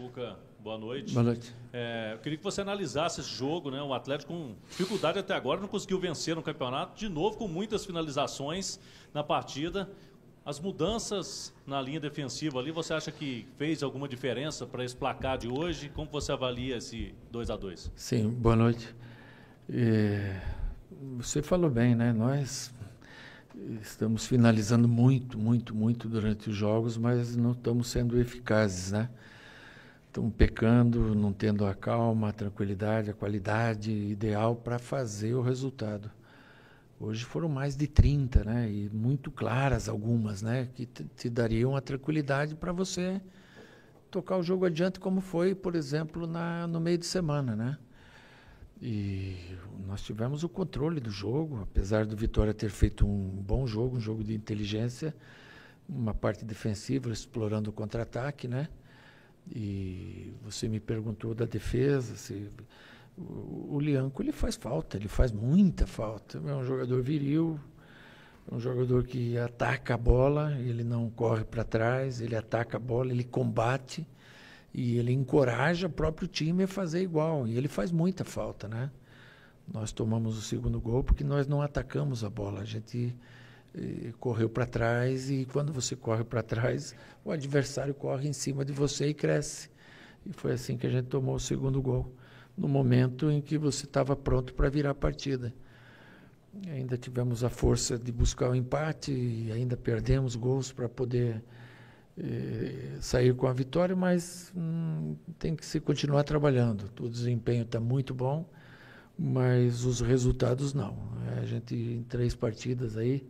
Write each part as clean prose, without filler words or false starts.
Cuca, boa noite. Boa noite. Eu queria que você analisasse esse jogo, né? O Atlético com dificuldade até agora, não conseguiu vencer no campeonato, de novo com muitas finalizações na partida. As mudanças na linha defensiva ali, você acha que fez alguma diferença para esse placar de hoje? Como você avalia esse 2-2? Sim, boa noite. Você falou bem, né? Nós estamos finalizando muito durante os jogos, mas não estamos sendo eficazes, né? Estamos pecando, não tendo a calma, a tranquilidade, a qualidade ideal para fazer o resultado. Hoje foram mais de 30, né? E muito claras algumas, né? Que te dariam a tranquilidade para você tocar o jogo adiante, como foi, por exemplo, no meio de semana, né? E nós tivemos o controle do jogo, apesar do Vitória ter feito um bom jogo, um jogo de inteligência, uma parte defensiva, explorando o contra-ataque, né? E você me perguntou da defesa, o Lianco, ele faz falta, ele faz muita falta. É um jogador viril, um jogador que ataca a bola, ele não corre para trás, ele ataca a bola, ele combate e ele encoraja o próprio time a fazer igual. E ele faz muita falta, né? Nós tomamos o segundo gol porque nós não atacamos a bola, a gente correu para trás, e quando você corre para trás, o adversário corre em cima de você e cresce. E foi assim que a gente tomou o segundo gol, no momento em que você estava pronto para virar a partida. E ainda tivemos a força de buscar o empate e ainda perdemos gols para poder sair com a vitória, mas tem que se continuar trabalhando. O desempenho está muito bom, mas os resultados não. A gente, em 3 partidas aí,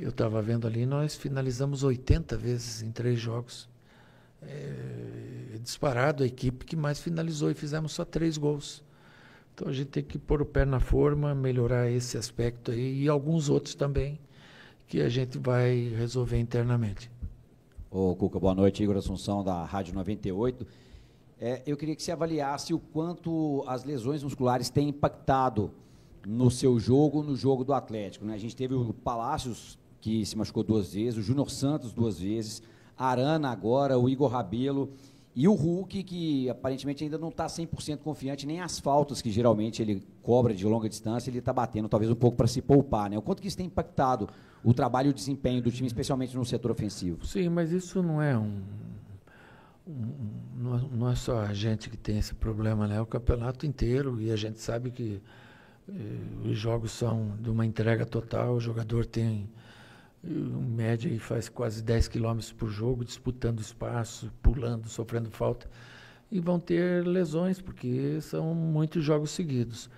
eu estava vendo ali, nós finalizamos 80 vezes em 3 jogos. Disparado a equipe que mais finalizou, e fizemos só 3 gols. Então a gente tem que pôr o pé na forma, melhorar esse aspecto aí e alguns outros também, que a gente vai resolver internamente. Ô Cuca, boa noite, Igor Assunção, da Rádio 98. Eu queria que você avaliasse o quanto as lesões musculares têm impactado no seu jogo, no jogo do Atlético, né? A gente teve o Palácios, que se machucou 2 vezes, o Júnior Santos 2 vezes, a Arana agora, o Igor Rabelo e o Hulk, que aparentemente ainda não está 100% confiante, nem as faltas que geralmente ele cobra de longa distância, ele está batendo talvez um pouco para se poupar, né? O quanto que isso tem impactado o trabalho e o desempenho do time, especialmente no setor ofensivo? Sim, mas isso não é não é só a gente que tem esse problema, né? É o campeonato inteiro, e a gente sabe que os jogos são de uma entrega total, o jogador tem em média e faz quase 10 quilômetros por jogo, disputando espaço, pulando, sofrendo falta, e vão ter lesões, porque são muitos jogos seguidos.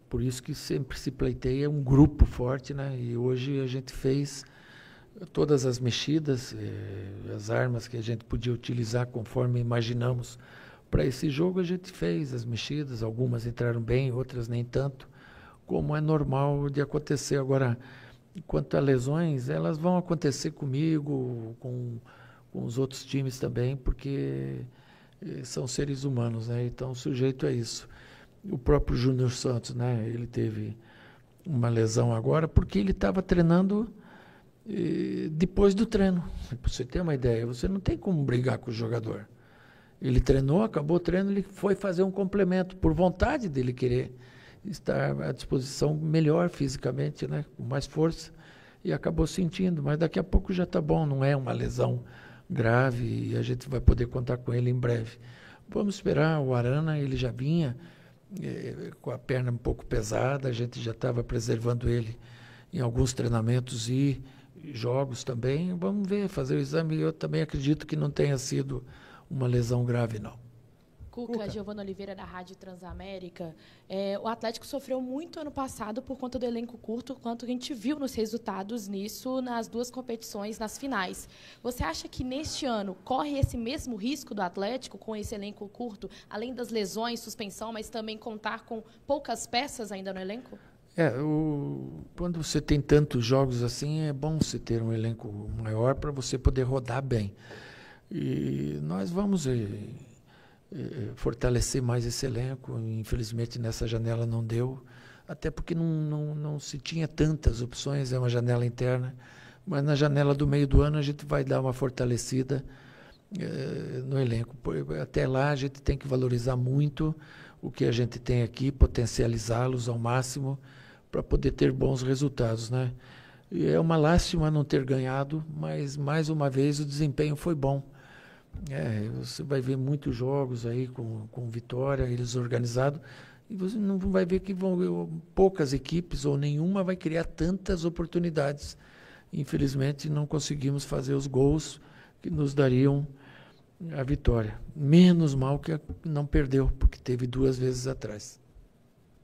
Por isso que sempre se pleiteia um grupo forte, né? E hoje a gente fez todas as mexidas, as armas que a gente podia utilizar conforme imaginamos para esse jogo, a gente fez as mexidas, algumas entraram bem, outras nem tanto, como é normal de acontecer. Agora, quanto a lesões, elas vão acontecer comigo, com os outros times também, porque são seres humanos, né? Então, sujeito a isso. O próprio Júnior Santos, né? Ele teve uma lesão agora porque ele estava treinando depois do treino. Para você ter uma ideia, você não tem como brigar com o jogador. Ele treinou, acabou o treino, ele foi fazer um complemento, por vontade dele querer estar à disposição melhor fisicamente, né? Com mais força, e acabou sentindo, mas daqui a pouco já está bom, não é uma lesão grave, e a gente vai poder contar com ele em breve. Vamos esperar. O Arana, ele já vinha com a perna um pouco pesada, a gente já estava preservando ele em alguns treinamentos e jogos também. Vamos ver, fazer o exame. Eu também acredito que não tenha sido uma lesão grave, não. Cuca, Giovana Oliveira, da Rádio Transamérica. O Atlético sofreu muito ano passado por conta do elenco curto, quanto a gente viu nos resultados nisso nas 2 competições, nas finais. Você acha que neste ano corre esse mesmo risco do Atlético com esse elenco curto, além das lesões, suspensão, mas também contar com poucas peças ainda no elenco? Quando você tem tantos jogos assim, é bom você ter um elenco maior para você poder rodar bem. E nós vamos fortalecer mais esse elenco. Infelizmente nessa janela não deu, até porque não se tinha tantas opções, é uma janela interna, mas na janela do meio do ano a gente vai dar uma fortalecida no elenco. Até lá a gente tem que valorizar muito o que a gente tem aqui, potencializá-los ao máximo para poder ter bons resultados, né? E é uma lástima não ter ganhado, mas mais uma vez o desempenho foi bom. Você vai ver muitos jogos aí com vitória, eles organizados, e você não vai ver que poucas equipes ou nenhuma vai criar tantas oportunidades. Infelizmente não conseguimos fazer os gols que nos dariam a vitória. Menos mal que não perdeu, porque teve 2 vezes atrás.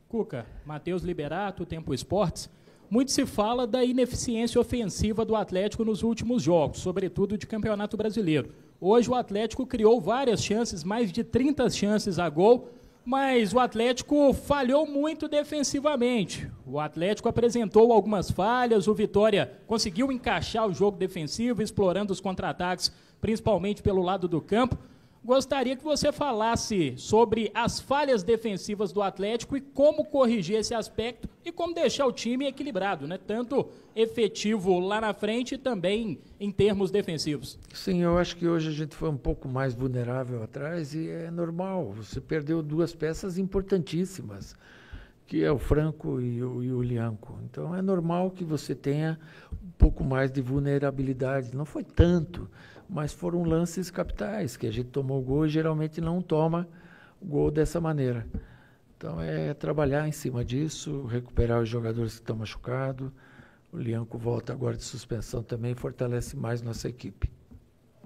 Cuca, Matheus Liberato, Tempo Esportes. Muito se fala da ineficiência ofensiva do Atlético nos últimos jogos, sobretudo de Campeonato Brasileiro. Hoje o Atlético criou várias chances, mais de 30 chances a gol, mas o Atlético falhou muito defensivamente. O Atlético apresentou algumas falhas, o Vitória conseguiu encaixar o jogo defensivo, explorando os contra-ataques, principalmente pelo lado do campo. Gostaria que você falasse sobre as falhas defensivas do Atlético e como corrigir esse aspecto e como deixar o time equilibrado, né? Tanto efetivo lá na frente e também em termos defensivos. Sim, eu acho que hoje a gente foi um pouco mais vulnerável atrás e é normal. Você perdeu 2 peças importantíssimas, que é o Franco e o Lianco. Então é normal que você tenha um pouco mais de vulnerabilidade. Não foi tanto, mas foram lances capitais, que a gente tomou gol e geralmente não toma gol dessa maneira. Então é trabalhar em cima disso, recuperar os jogadores que estão machucados. O Lianco volta agora de suspensão também, fortalece mais nossa equipe.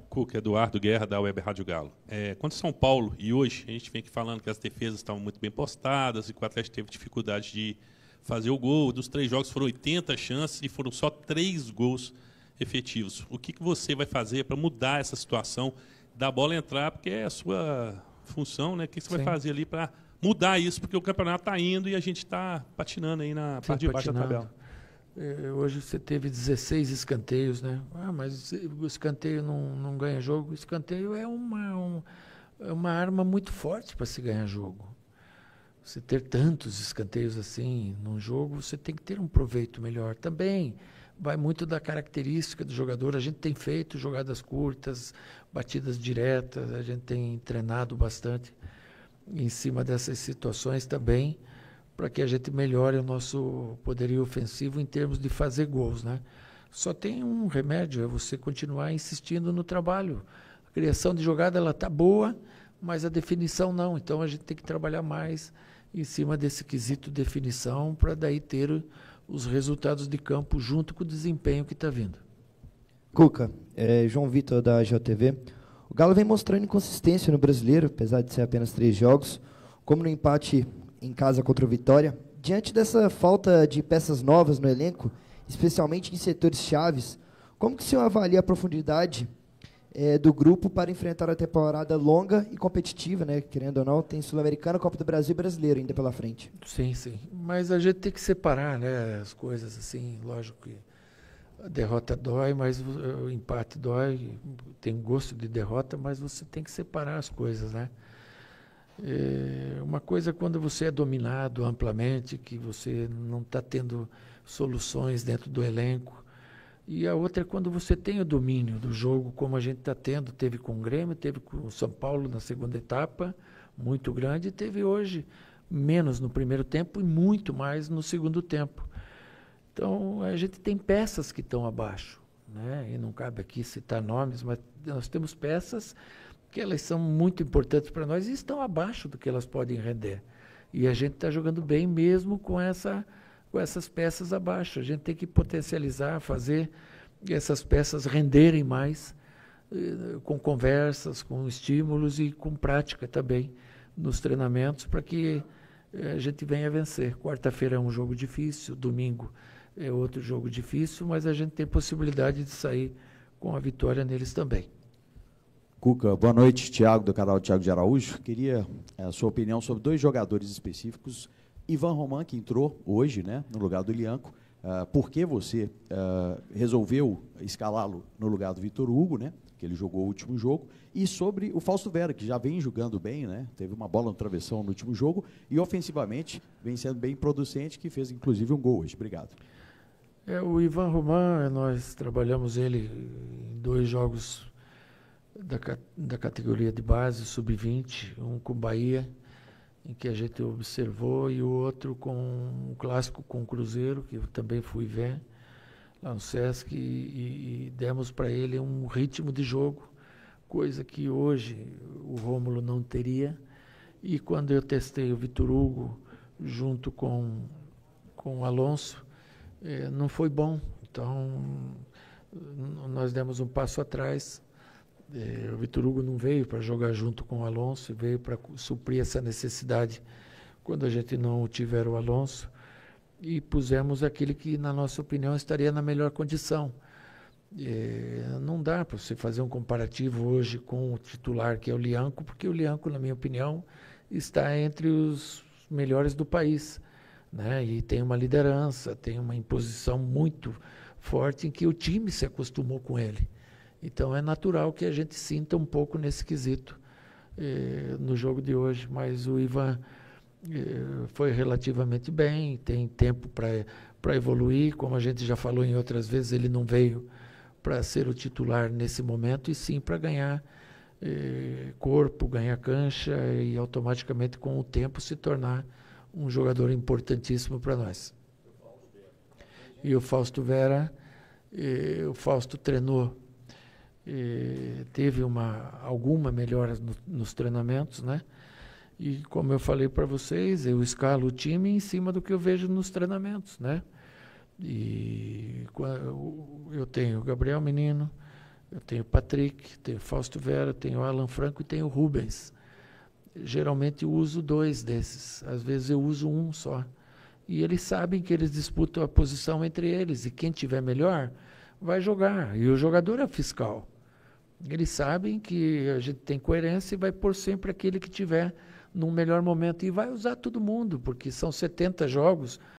Cuca, Eduardo Guerra, da Web Rádio Galo. Quanto São Paulo, e hoje a gente vem aqui falando que as defesas estavam muito bem postadas e que o Atlético teve dificuldade de fazer o gol. Dos 3 jogos foram 80 chances e foram só 3 gols efetivos. O que você vai fazer para mudar essa situação da bola entrar, porque é a sua função, né? O que você vai fazer ali para mudar isso, porque o campeonato está indo e a gente está patinando aí na parte de baixo da tabela. Hoje você teve 16 escanteios, né? Mas o escanteio não ganha jogo. O escanteio é uma arma muito forte para se ganhar jogo. Você ter tantos escanteios assim num jogo, você tem que ter um proveito melhor. Também vai muito da característica do jogador. A gente tem feito jogadas curtas, batidas diretas, a gente tem treinado bastante em cima dessas situações também, para que a gente melhore o nosso poderio ofensivo em termos de fazer gols, né? Só tem um remédio, é você continuar insistindo no trabalho. A criação de jogada ela está boa, mas a definição não. Então a gente tem que trabalhar mais em cima desse quesito definição para daí ter os resultados de campo junto com o desempenho que está vindo. Cuca, João Vitor da JTV. O Galo vem mostrando inconsistência no Brasileiro, apesar de ser apenas 3 jogos, como no empate em casa contra o Vitória. Diante dessa falta de peças novas no elenco, especialmente em setores chaves, como que o senhor avalia a profundidade do grupo para enfrentar a temporada longa e competitiva, né? Querendo ou não, tem Sul-Americana, Copa do Brasil e Brasileiro ainda pela frente. Sim, sim. Mas a gente tem que separar, né, as coisas assim. Lógico que a derrota dói, mas o empate dói. Tem gosto de derrota, mas você tem que separar as coisas, né? Uma coisa é quando você é dominado amplamente, que você não está tendo soluções dentro do elenco. E a outra é quando você tem o domínio do jogo, como a gente está tendo, teve com o Grêmio, teve com o São Paulo na segunda etapa, muito grande, e teve hoje menos no primeiro tempo e muito mais no segundo tempo. Então, a gente tem peças que estão abaixo, né? E não cabe aqui citar nomes, mas nós temos peças que elas são muito importantes para nós e estão abaixo do que elas podem render. E a gente está jogando bem mesmo com essas peças abaixo. A gente tem que potencializar, fazer essas peças renderem mais, com conversas, com estímulos e com prática também nos treinamentos, para que a gente venha vencer. Quarta-feira é um jogo difícil, domingo é outro jogo difícil, mas a gente tem possibilidade de sair com a vitória neles também. Cuca, boa noite, Thiago, do canal Thiago de Araújo. Queria a sua opinião sobre 2 jogadores específicos. Ivan Roman, que entrou hoje, né, no lugar do Lianco. Por que você resolveu escalá-lo no lugar do Vitor Hugo, né, que ele jogou o último jogo? E sobre o Fausto Vera, que já vem jogando bem, né, teve uma bola no travessão no último jogo e ofensivamente vem sendo bem producente, que fez inclusive um gol hoje. Obrigado. O Ivan Roman, nós trabalhamos ele em 2 jogos da categoria de base, sub-20, um com o Bahia, em que a gente observou, e o outro com um clássico com o Cruzeiro, que eu também fui ver, lá no Sesc, e demos para ele um ritmo de jogo, coisa que hoje o Rômulo não teria. E quando eu testei o Vitor Hugo junto com o Alonso, não foi bom. Então, nós demos um passo atrás. O Vitor Hugo não veio para jogar junto com o Alonso, veio para suprir essa necessidade quando a gente não tiver o Alonso, e pusemos aquele que, na nossa opinião, estaria na melhor condição. Não dá para você fazer um comparativo hoje com o titular, que é o Lianco, porque o Lianco, na minha opinião, está entre os melhores do país, né? E tem uma liderança, tem uma imposição muito forte em que o time se acostumou com ele. Então é natural que a gente sinta um pouco nesse quesito no jogo de hoje, mas o Ivan foi relativamente bem, tem tempo para evoluir, como a gente já falou em outras vezes, ele não veio para ser o titular nesse momento, e sim para ganhar corpo, ganhar cancha e automaticamente com o tempo se tornar um jogador importantíssimo para nós. E o Fausto Vera, o Fausto treinou, teve alguma melhora nos treinamentos, né? E como eu falei para vocês, eu escalo o time em cima do que eu vejo nos treinamentos, né? E eu tenho o Gabriel Menino, eu tenho o Patrick, tenho o Fausto Vera, tenho o Alan Franco e tenho o Rubens. Geralmente eu uso 2 desses, às vezes eu uso um só. E eles sabem que eles disputam a posição entre eles, e quem tiver melhor vai jogar. E o jogador é fiscal. Eles sabem que a gente tem coerência e vai pôr sempre aquele que tiver num melhor momento. E vai usar todo mundo, porque são 70 jogos,